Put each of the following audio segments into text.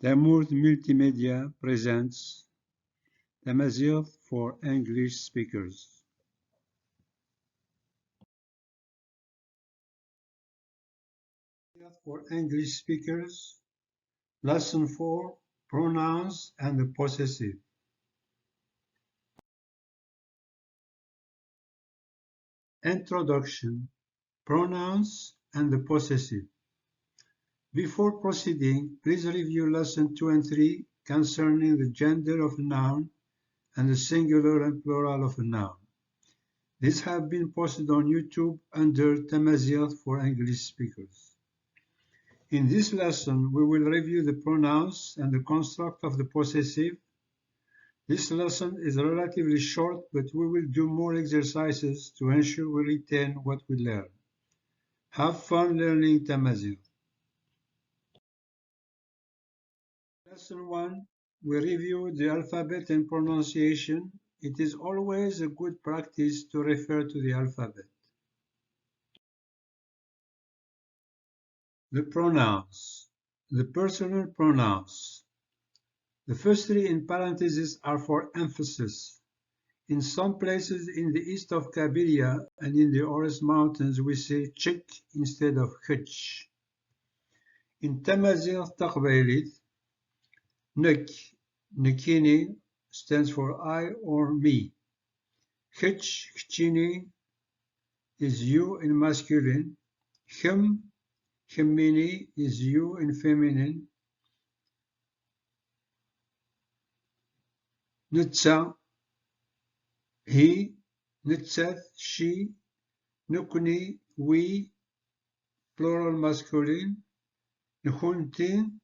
Tamour Multimedia presents Tamazight for English speakers. For English speakers, Lesson 4, Pronouns and the Possessive. Introduction, Pronouns and the Possessive. Before proceeding, please review Lesson 2 and 3 concerning the gender of a noun and the singular and plural of a noun. These have been posted on YouTube under Tamazight for English speakers. In this lesson, we will review the pronouns and the construct of the possessive. This lesson is relatively short, but we will do more exercises to ensure we retain what we learn. Have fun learning Tamazight. Lesson 1, we review the alphabet and pronunciation. It is always a good practice to refer to the alphabet. The pronouns. The personal pronouns. The first three in parentheses are for emphasis. In some places in the east of Kabylia and in the Ores Mountains, we say chick instead of hitch. In Tamazight Taqbaylit, nek, nekini stands for I or me. Hitch, hitchini is you in masculine. Him, himini is you in feminine. Nutsa, he, nutsat, she, nukni, we, plural masculine. Nchuntin,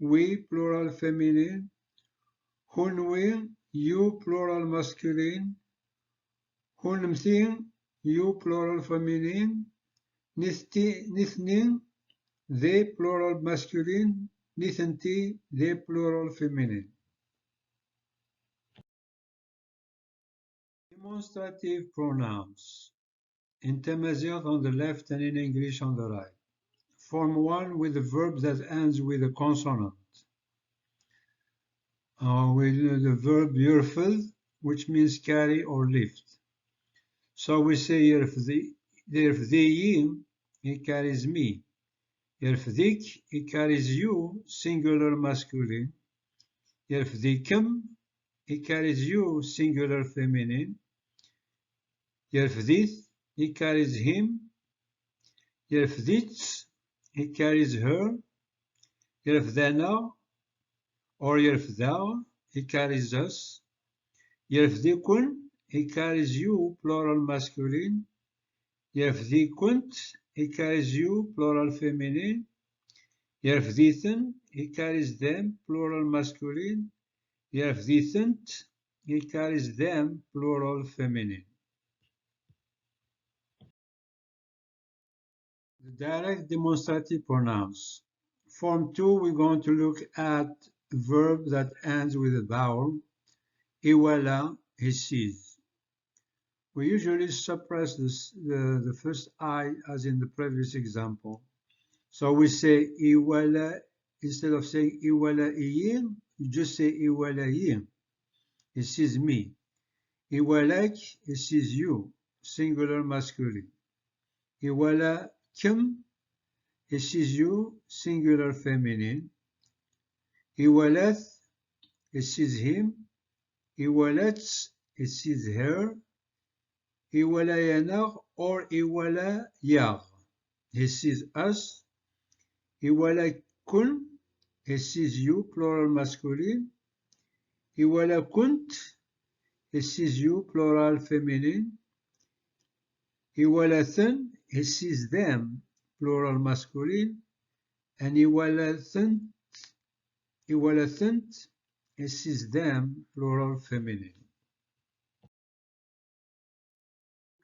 we, plural feminine. Hunwin, you, plural masculine. Hunmthin, you, plural feminine. Nithnin, they, plural masculine. Nithanti, they, plural feminine. Demonstrative pronouns. In Tamazight on the left and in English on the right. Form 1 with a verb that ends with a consonant. With the verb yurfid, which means carry or lift. So we say yerfdiyim, he carries me. Yerfdik, he carries you, singular masculine. Yerfdikim, he carries you, singular feminine. Yerfdith, he carries him. Yerfditz, he carries her. Yerfdana or Yerfdao, he carries us. Yerfdikun, he carries you, plural masculine. Yerfdikunt, he carries you, plural feminine. Yerfdithen, he carries them, plural masculine. Yerfdithent, he carries them, plural feminine. The direct demonstrative pronouns. Form 2, we're going to look at a verb that ends with a vowel. Iwala, he sees. We usually suppress the first I as in the previous example. So we say Iwala, instead of saying Iwala iyim, you just say Iwala yim. He sees me. Iwalak, he sees you, singular masculine. Iwala kim, he sees you, singular feminine. Iwalath, he sees him. Iwalats, he sees her. Iwala yanar or Iwala yar, he sees us. Iwala kun, he sees you, plural masculine. Iwala kunt, he sees you, plural feminine. Iwalathan, he sees them, plural masculine. And Iwalathant, he sees them, plural feminine.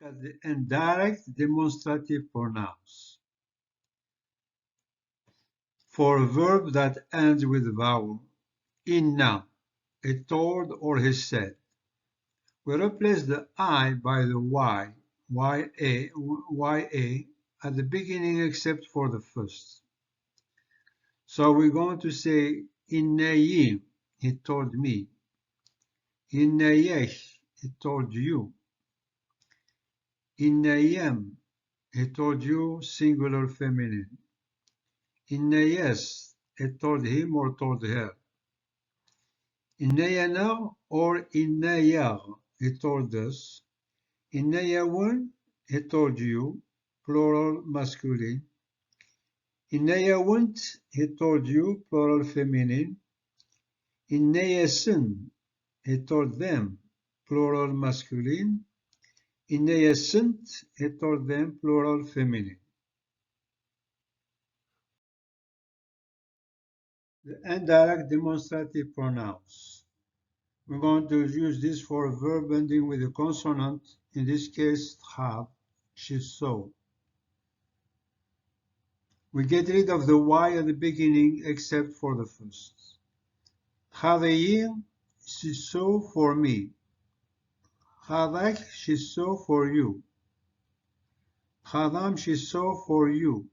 Look at the indirect demonstrative pronouns. For a verb that ends with a vowel, inna, he told or he said. We replace the I by the Y, YA, at the beginning except for the first. So we're going to say Inneyi, he told me. Inneyeh, he told you. Inneyem, he told you, singular feminine. Inneyes, he told him or told her. Inneyana or inneyar, he told us. Inneyawun, he told you, plural masculine. Inneyawunt, he told you, plural feminine. Inneyesin, he told them, plural masculine. Inneyesint, he told them, plural feminine. The indirect demonstrative pronouns. We're going to use this for a verb ending with a consonant, in this case, have, she saw. We get rid of the y at the beginning except for the first. Haveir, she saw for me. Havak, she saw for you. Hadam, she saw for you.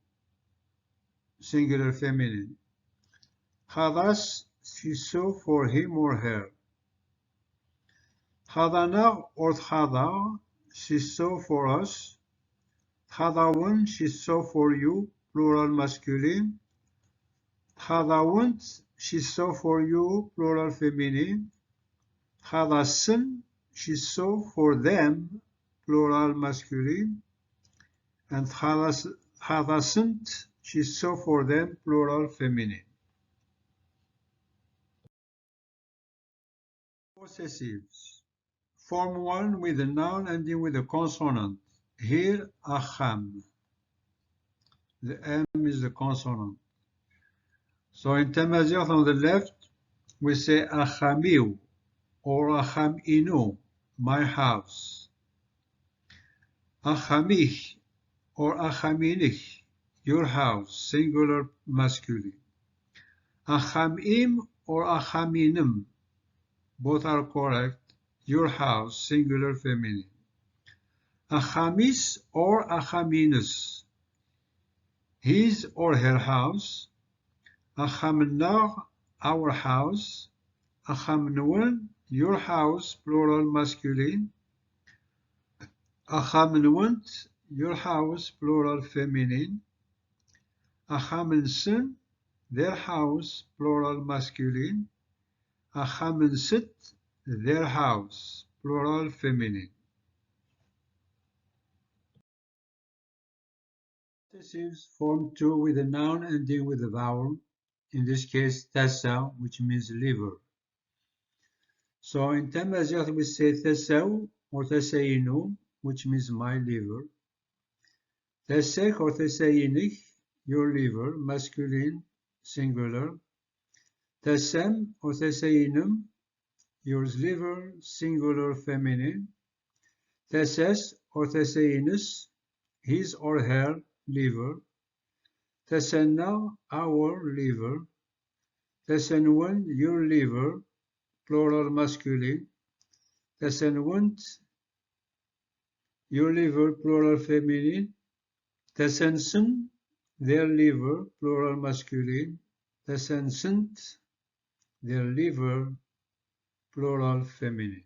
Singular feminine. Hadas, she saw for him or her. Hadanar or Hadar, she saw for us. Hadawun, she saw for you, plural masculine. Hadawunt, she saw for you, plural feminine. Hadasin, she saw for them, plural masculine. And hadasint, she saw for them, plural feminine. Possessives. Form 1 with a noun ending with a consonant. Here, acham. The M is the consonant. So in Tamazight on the left, we say achamiu or achaminu, my house. Achamich or achaminich, your house, singular masculine. Achamim or achaminim, both are correct, your house, singular feminine. Achamis or achaminus, his or her house. Achamnar, our house. Achamnuan, your house, plural masculine. Achamnuant, your house, plural feminine. Achamensen, their house, plural masculine. Achamensit, their house, plural feminine. Possessives form 2 with a noun ending with a vowel, in this case tessa, which means liver. So in Tamazight we say tessaw or tessainu, which means my liver. Tessech or tessayinich, your liver, masculine, singular. Tessem or tessayinum, your liver, singular, feminine. Tesses or tessayinus, his or her liver. Tessenna, our liver. Tessenwen, your liver, plural masculine. Tessenwunt, your liver, plural feminine. Tessensen, their liver, plural masculine. Tessensent, their liver, plural feminine.